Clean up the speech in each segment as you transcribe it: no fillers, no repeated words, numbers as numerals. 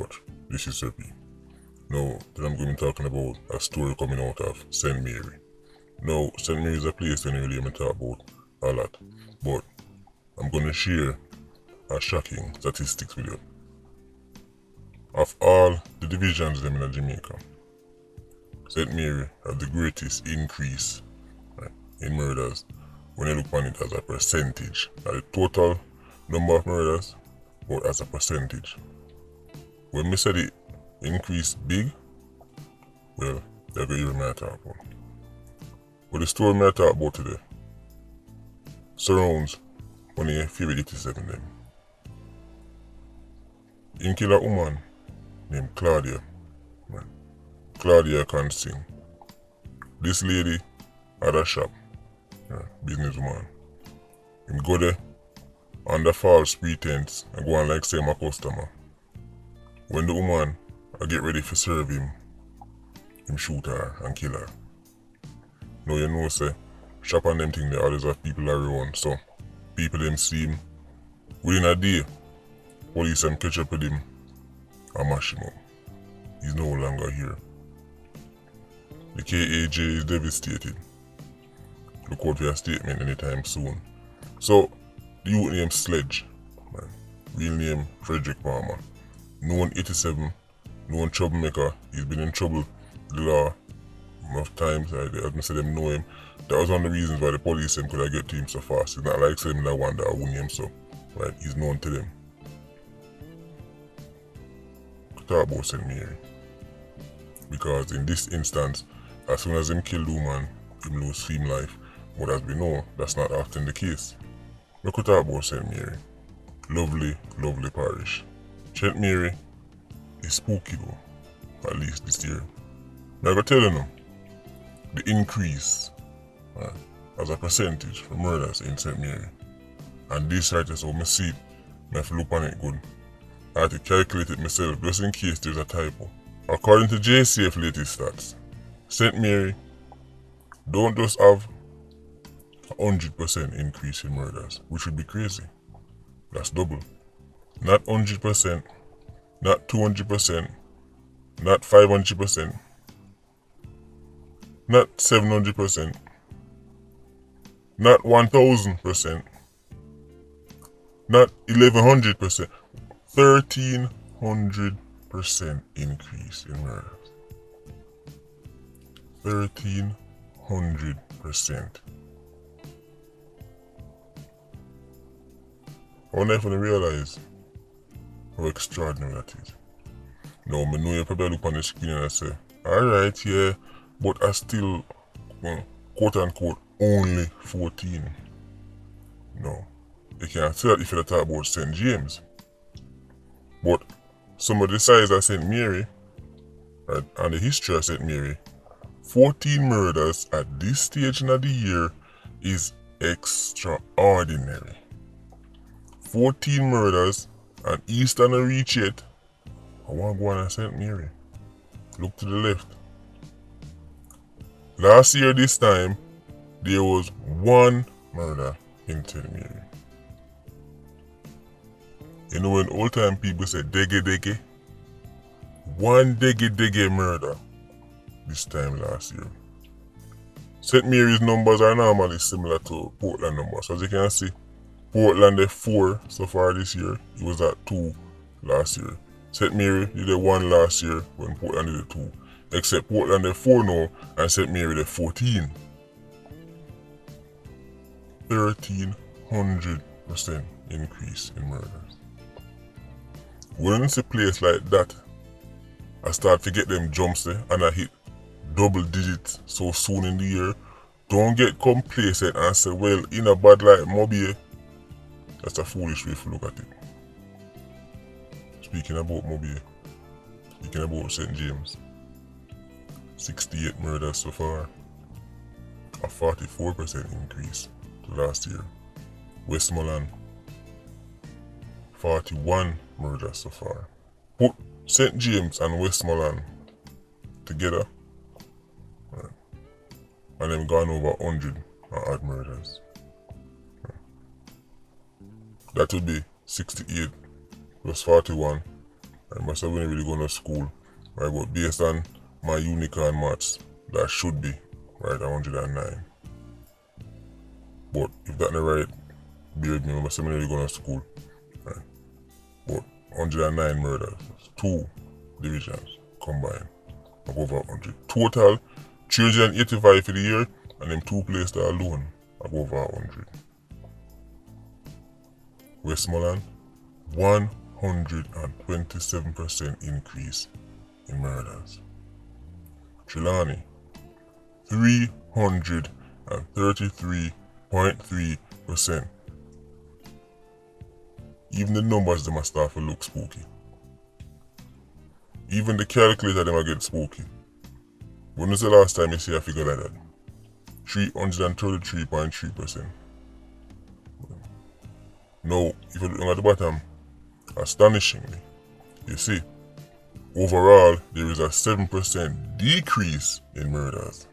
watch. This is Sir P. Now, then I'm going to be talking about a story coming out of St. Mary. Now, St. Mary is a place that I really haven't talked about a lot, but I'm going to share a shocking statistics with you. Of all the divisions them in Jamaica, St. Mary have the greatest increase in murders when you look on it as a percentage, not the total number of murders, but as a percentage. When me say the increase big, well, they're going to hear me talk about. But the story me talk about today surrounds one of your favorite 87 them. In kill a woman named Claudia. Claudia can sing. This lady had a shop, businesswoman. Him go there under false pretense and go on like say my customer. When the woman get ready to serve him shoot her and kill her. Now you know say shop and them thing they always have people around, so people them see him. Within a day, police them catch up with him and mash him up. He's no longer here. The KAJ is devastated. Look out for your statement anytime soon. So, the youth name Sledge, real name Frederick Palmer, known 87, known troublemaker. He's been in trouble the law enough times. I didn't say them know him. That was one of the reasons why the police could have get to him so fast. It's not like saying that one that I won him, so right, he's known to them. Talk about St. Mary. Because in this instance, as soon as him kill the woman, him lose him life. But as we know, that's not often the case. We could talk about St. Mary. Lovely, lovely parish. St. Mary is spooky though, at least this year. I'm going to tell you the increase as a percentage for murders in St. Mary. And this right is how I see it. I have to look on it good. I have to calculate it myself just in case there's a typo. According to JCF latest stats, St. Mary don't just have 100% increase in murders, which would be crazy. That's double. Not 100%, not 200%, not 500%, not 700%, not 1000%, not 1100%, 1300% increase in murders. 1300%. I never realize how extraordinary that is. Now, I know you probably look on the screen and I say, alright, yeah, but I still, quote unquote, only 14. No, you can't say that if you talk about St. James. But some of the size of St. Mary, right, and the history of St. Mary, 14 murders at this stage of the year is extraordinary. 14 murders and Eastern reach yet. I want to go on St. Mary. Look to the left. Last year this time, there was one murder in St. Mary. You know when old time people say dege dege? One dege dege murder this time last year. St. Mary's numbers are normally similar to Portland numbers. As you can see, Portland did 4 so far this year. It was at 2 last year. St. Mary did 1 last year when Portland did 2. Except Portland did 4 now and St. Mary did 14. 1300% increase in murders. When it's a place like that, I start to get them jumps there and I hit double digits so soon in the year. Don't get complacent and say, well, in a bad light, Mobile. That's a foolish way to look at it. Speaking about Mobile, speaking about St. James, 68 murders so far, a 44% increase to last year. Westmoreland, 41 murders so far. Put St. James and Westmoreland together, right, and they've gone over 100 odd murders. That would be 68 plus 41 I must have been really going to school, right? But based on my unicorn maths, that should be, right, 109. But if that's not right, bear with me, I must have been really going to school, right? But 109 murders, 2 divisions combined, of over 100. Total, 385 for the year, and them 2 places alone, of over 100. Westmoreland, 127% increase in murders. Trelawney, 333.3%. Even the numbers them start to look spooky. Even the calculator them get spooky. When was the last time you see a figure like that? 333.3%. Now, if you look at the bottom, astonishingly, you see, overall, there is a 7% decrease in murders.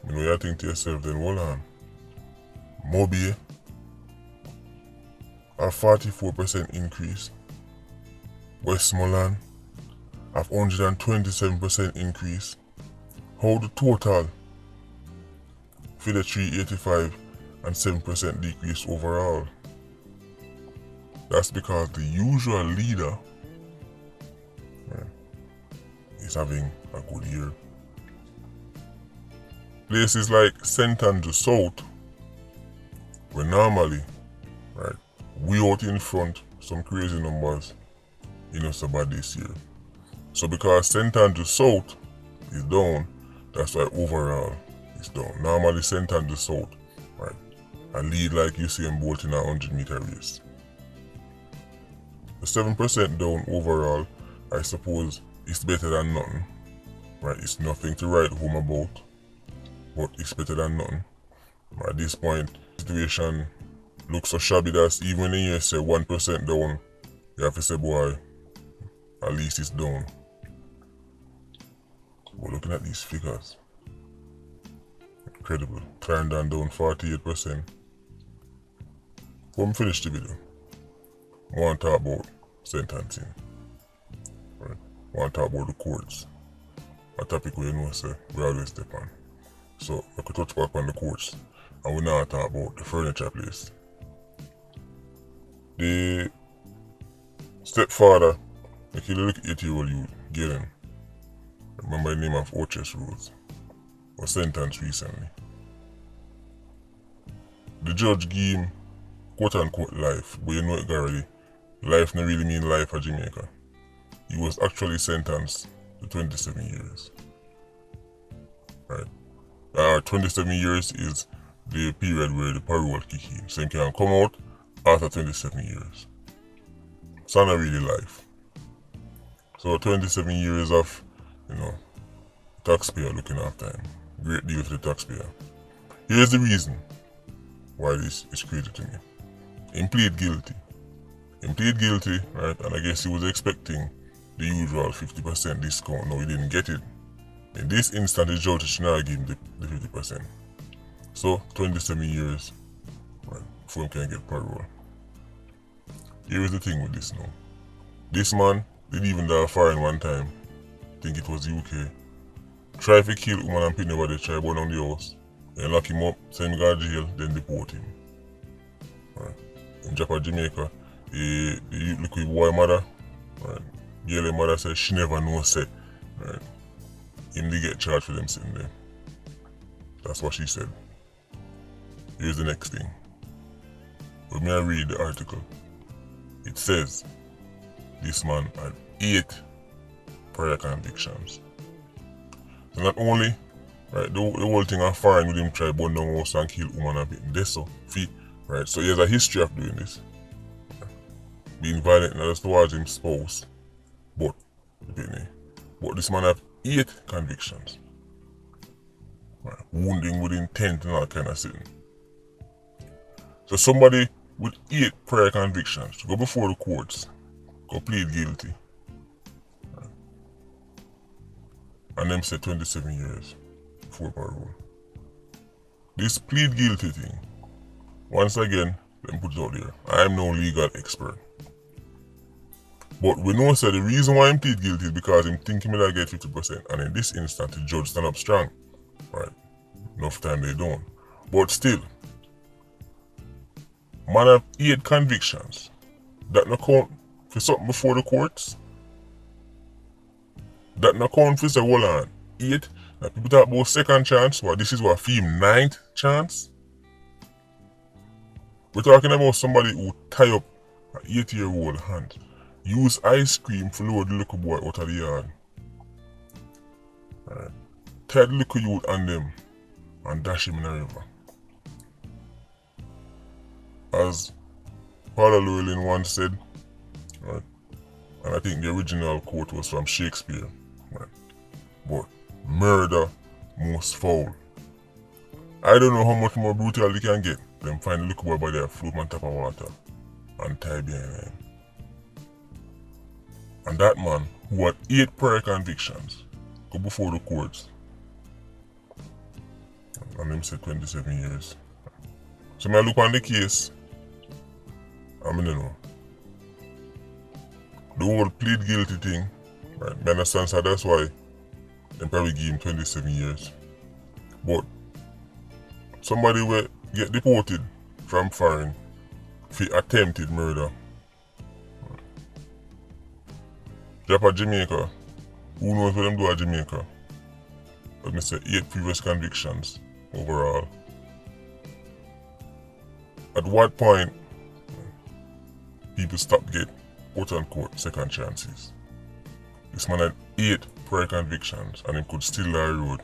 You know, you think to yourself, then hold on. Moby, a 44% increase. Westmoreland, a 127% increase. How the total for the 385 and 7% decrease overall? That's because the usual leader is having a good year. Places like St. Andrew South, where normally, right, we out in front, some crazy numbers, so bad this year. So because St. Andrew South is down, that's why overall it's down. Normally St. Andrew South, right, a lead like Usain Bolt in a 100-meter race. The 7% down overall, I suppose, is better than nothing, right? It's nothing to write home about, but it's better than nothing. At this point, the situation looks so shabby that even when you say 1% down, you have to say, boy, at least it's down. But looking at these figures, incredible. Clarendon down 48%. When we finish the video, I want to talk about sentencing. Right? I want to talk about the courts. A topic we know say we always step on. So I could touch back on the courts, and we now talk about the furniture place. The stepfather, the little 8-year-old youth, Galen, remember the name of Orchest Rose, was sentenced recently. The judge gave him quote-unquote life, but you know it already. Life not really mean life for Jamaica. He was actually sentenced to 27 years. Right? 27 years is the period where the parole kick in. So he can come out after 27 years. So not really life. So 27 years of, taxpayer looking after him. Great deal for the taxpayer. Here's the reason why this is crazy to me. He pleaded guilty. Right? And I guess he was expecting the usual 50% discount. No, he didn't get it. In this instance, the judge should not give him the 50%. So, 27 years, right, before he can get parole. Here is the thing with this now. This man didn't even die foreign one time. I think it was UK. Tried to kill woman and pin over the try burn down the house. Then lock him up, send him to jail, then deport him. Right. In Jamaica, the little boy mother, right, girl mother said she never know say, right, him they get charged for them sitting there. That's what she said. Here's the next thing. When I read the article, it says this man had 8 prior convictions. So not only, right, the whole thing on foreign with him try burn down house and kill woman and people. That's so feet, right? So he has a history of doing this. Being violent not just towards his spouse, but this man have 8 convictions. Right. Wounding with intent and all kind of thing. So somebody with 8 prior convictions to go before the courts, go plead guilty. Right. And them say 27 years before parole. This plead guilty thing, once again, let me put it out there. I am no legal expert. But we know so the reason why him plead guilty is because him think he may get 50%. And in this instance, the judge stand up strong. Right? Enough time they don't. But still, man have 8 convictions. That no count for something before the courts. That no count for say, hold on, 8. Now people talk about second chance. Well, this is what film 9th chance. We're talking about somebody who tie up an 8-year-old hand. Use ice cream to load the little boy out of the yard. Right. Tie the little youth on them and dash him in the river. As KlLLING once said, right, and I think the original quote was from Shakespeare, right, but murder most foul. I don't know how much more brutal they can get. Them find the little boy by there float on top of water and tie behind him. And that man, who had 8 prior convictions, go before the courts. And him said 27 years. So I look on the case, I don't know. The whole plead guilty thing, right? I understand, so that's why they probably give him 27 years. But somebody will get deported from foreign for attempted murder. Drop Jamaica, who knows what them do at Jamaica? Let me say 8 previous convictions overall. At what point people stop get quote-unquote second chances? This man had 8 prior convictions and he could still lie road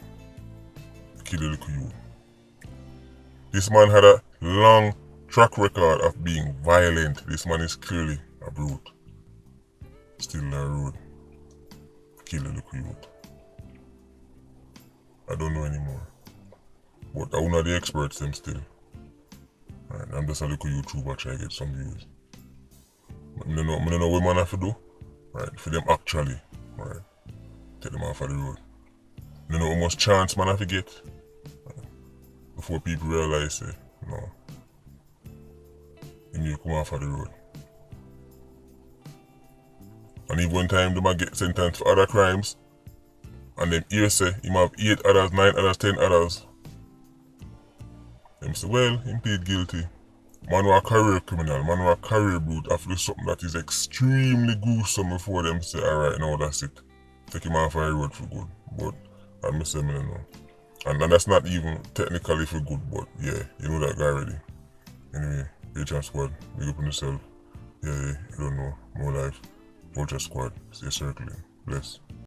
kill a little youth. This man had a long track record of being violent. This man is clearly a brute. Still lie road kill a little youth. I don't know anymore. But I'm not the experts them still. Right, I'm just a little YouTuber trying to get some views. I don't know what man have to do. Right, for them actually, right, take them off of the road. I don't know how much chance man have to get. Right, before people realize say, no, you need to come off of the road. And even one time they might get sentenced for other crimes, and them here say he might have 8 others, 9 others, 10 others. Them say, well, he plead guilty. Man who a career criminal, man who a career brute, have to do something that is extremely gruesome before them say, alright, now that's it. Take him off the road for good. But I say, I don't know. And that's not even technically for good, but yeah, you know that guy already. Anyway, H Squad, big up on yourself. Yeah, you don't know, more life. Vulture Squad, stay circling. Bless.